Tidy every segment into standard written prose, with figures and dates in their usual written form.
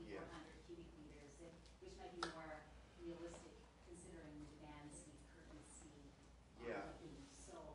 2,400 cubic meters, which might be more realistic considering the demands we currently see on the beam. So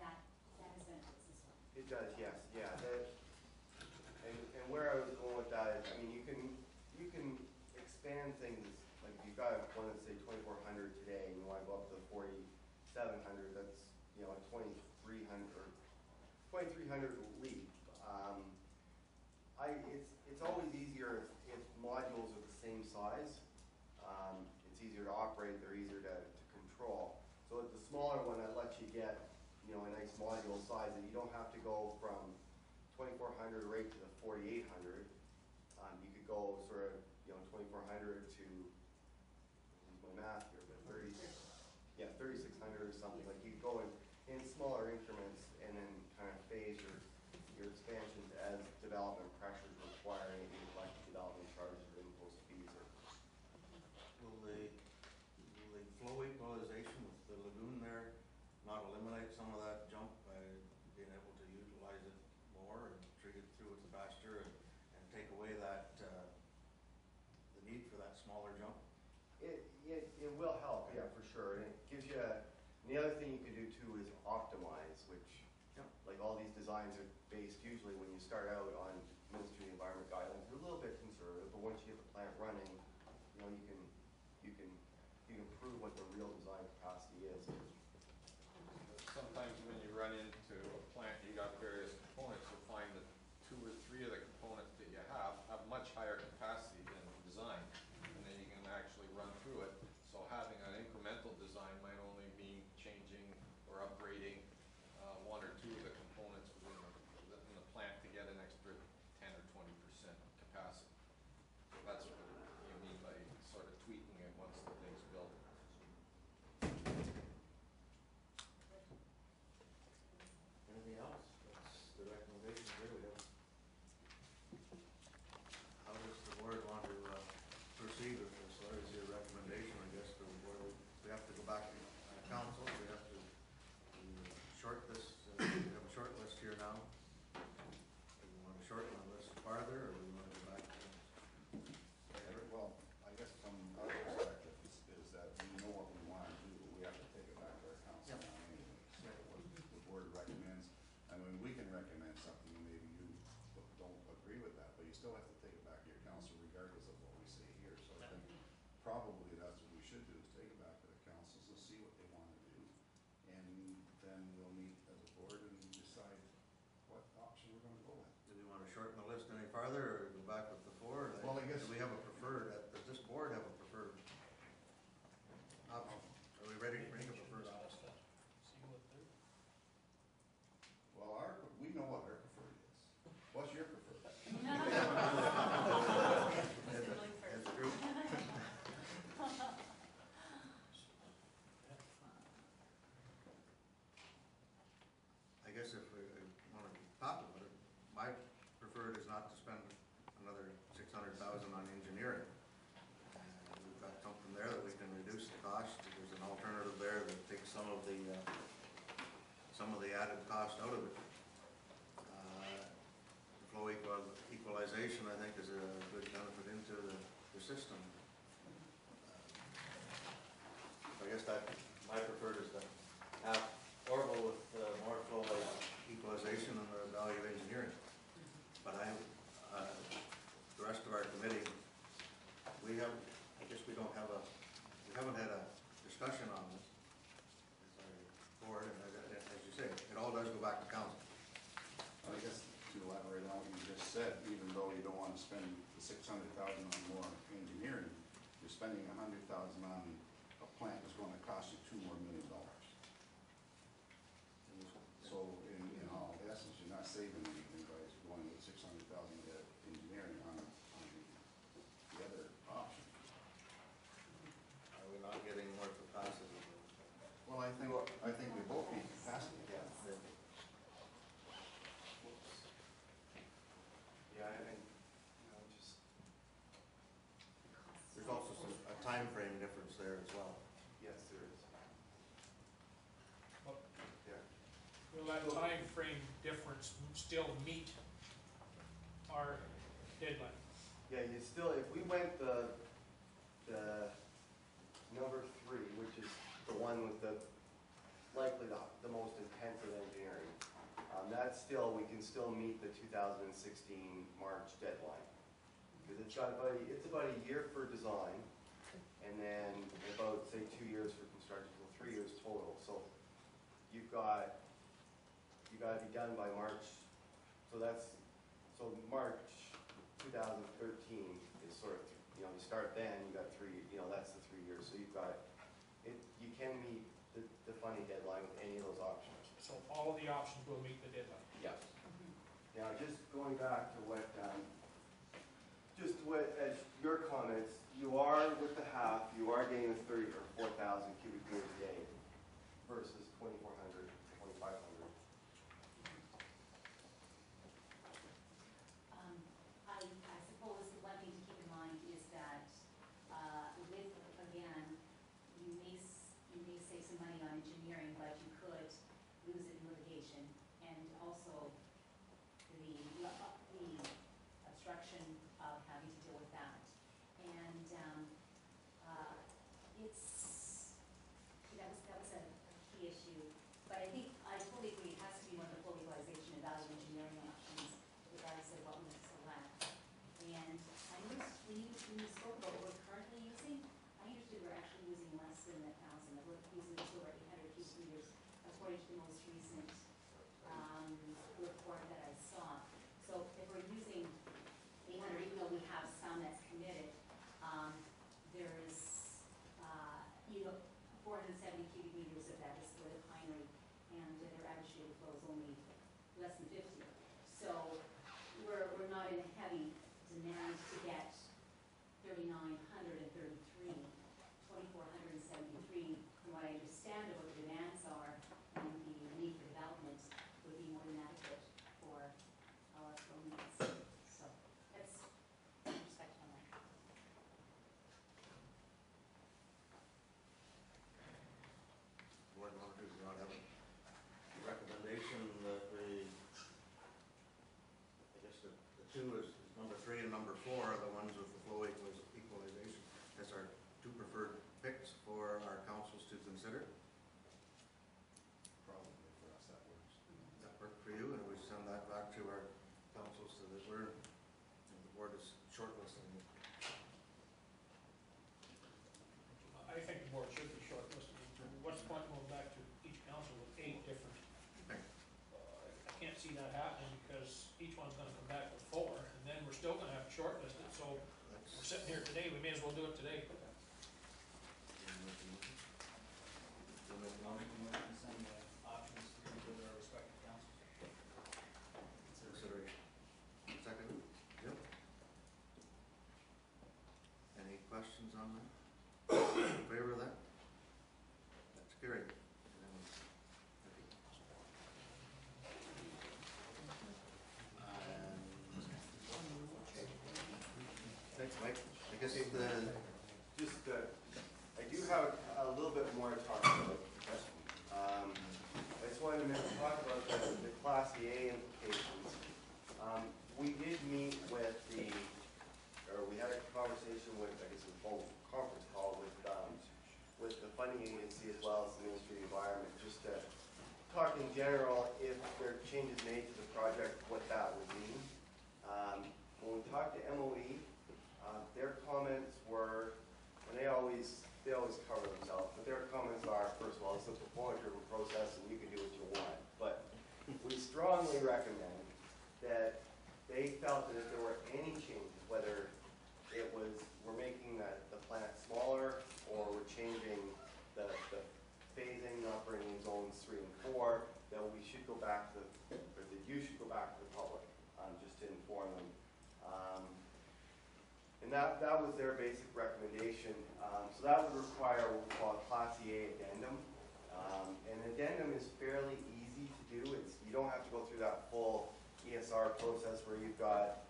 that has benefits as well. It does, yes, yeah. And where I was going with that is, I mean, you can expand things. Like if you've got one that's say 2,400 today, and you want to go up to 4,700. That's, you know, a 2,300 leap. It's always easier if modules are the same size. It's easier to operate. They're easier to control. So with the smaller one, that lets you get, you know, a nice module size, and you don't have to go from 2,400 right to the 4,800. You could go sort of, you know, 2,400 to, use my math here, but 3,600 or something. Like you could go in smaller increments and then kind of phase your expansions as development pressures require any like development charges or impulse fees. Will the flow equalization with the lagoon there not eliminate some of that jump by being able to utilize it more and treat it through its pasture and take away that the need for that smaller jump? It will help, yeah, for sure. And it gives you and the other thing you can do too is optimize, which, like all these designs are based usually when you start out on Ministry of the Environment guidelines. They're a little bit conservative, but once you get the plant running, you know, you can prove what the real design capacity is. Sometimes when you run into a plant, you got various components, you'll find that 2 or 3 of the components that you have much higher capacity than the design, and then you can actually run through it. So having an incremental design might only mean changing or upgrading 1 or 2 of the components within the plant to get an extra 10 or 20% capacity. So that's what you mean by sort of tweaking it once the thing's built. Anything else? That's the recommendation here we have. How does the board want to proceed with this? What is your recommendation, I guess, to the board? We have to go back to council. We have to short this. We have a short list here now. Do we want to shorten the list farther, or do we want to go back to? Well, I guess from our perspective is that we know what we want to do, but we have to take it back to our council now anyway. So what the board recommends, I mean, we can recommend something, and maybe you don't agree with that, but you still have to take it back to your council regardless of what we say here. So I think probably that's what we should do, is take it back to the councils and see what they want to do. And then we'll meet as a board and decide what option we're going to go with. Do we want to shorten the list any farther, or go back with the 4? Well, I guess, do we have a preferred? Does this board have a preferred option? Are we ready to bring a preferred option? well, we know what our preferred is. What's your preferred? As a group. I guess if we want to talk about it, my preferred is not to spend another $600,000 on engineering. We've got something there that we can reduce the cost. There's an alternative there that takes some of the added cost out of it. The flow equalization, I think, is a good benefit into the system. So I guess that my preferred is to have Orville with more flow equalization and the value of engineering. But the rest of our committee, I guess we haven't had a discussion on this as our board, and as you say, it all does go back to council. I guess to elaborate on what you just said, even though you don't want to spend the $600,000 on more engineering, you're spending $100,000 on a plant that's going to cost you $2 more million. So in all essence, you're not saving anything by going with $600,000 engineering on the other option. Are we not getting more capacity? Well, I think we both need capacity. Yeah. Yeah, and just There's also a time frame difference there as well. yes, there is. Well, Yeah. will that time frame difference still meet our deadline? Yeah, you still, if we went the number 3, which is the one with the, likely the most intensive engineering, that's still, we can still meet the 2016 March deadline. Because it's about a year for design, and then about, say, 2 years for construction, so 3 years total. So you got to be done by March, so March 2013 is sort of, you start then, you got 3, that's the 3 years. So you've got, you can meet the funding deadline with any of those options. So all of the options will meet the deadline. Yeah. Now, just going back to what, as your comments, you are with the half, you are getting the 30 or 4,000 cubic meters a day versus 2,400, 2,500. I suppose the one thing to keep in mind is that with, again, you may save some money on engineering, but you could lose it in litigation, and also the obstruction of having to deal with that. And that was a key issue. But I think, I totally agree, it has to be one of the full legalization and value engineering options, regardless of what we select. And I noticed when you spoke about what we're currently using, I understood we're actually using less than 1,000. We're using over 800 cubic meters, according to the most recent report that I saw. So if we're using 800, even though we have some that's committed, there's 470 cubic meters of that is for the pinery, and their average daily flow is only less than 50. So we're not in a heavy demand to get 3,933, 2,473. From what I understand of what the demands are and the need for development would be more than adequate for our needs. So that's my perspective on that. Board members do not have a recommendation that I guess the 2 is number 3 and number 4 are the ones with the flow equalization as our 2 preferred picks for our councils to consider. Probably for us, that works. Does that work for you? And we send that back to our councils so that the board is shortlisting. I think the board should be shortlisted. What's the point of going back to each council with 8 different? I can't see that happening because each one's gonna come back with 4, and then we're still gonna have to shortlist it. So we're sitting here today, we may as well do it today. I'll make a motion to send the options to our respective councils. Consideration. Second? Yep. Any questions on that? In favor of that? That's carried. Thanks, Mike. I guess I do have a little bit more to talk about. I just wanted to talk about the Class A implications. We did meet with we had a conversation with, I guess it was a phone conference call with the funding agency as well as the Ministry of Environment, just to talk in general if there are changes made to the project, what that would mean. When we talked to MOE, their comments were, and they always cover themselves, but their comments are, first of all, it's a performance-driven process and you can do what you want. But we strongly recommend that they felt that if there were any changes, whether it was we're making the plant smaller or we're changing the phasing, not bringing zones 3 and 4, that we should go back to, or that you should go back to the public just to inform them. And that was their basic recommendation. So that would require what we call a Class A addendum. An addendum is fairly easy to do. You don't have to go through that full ESR process where you've got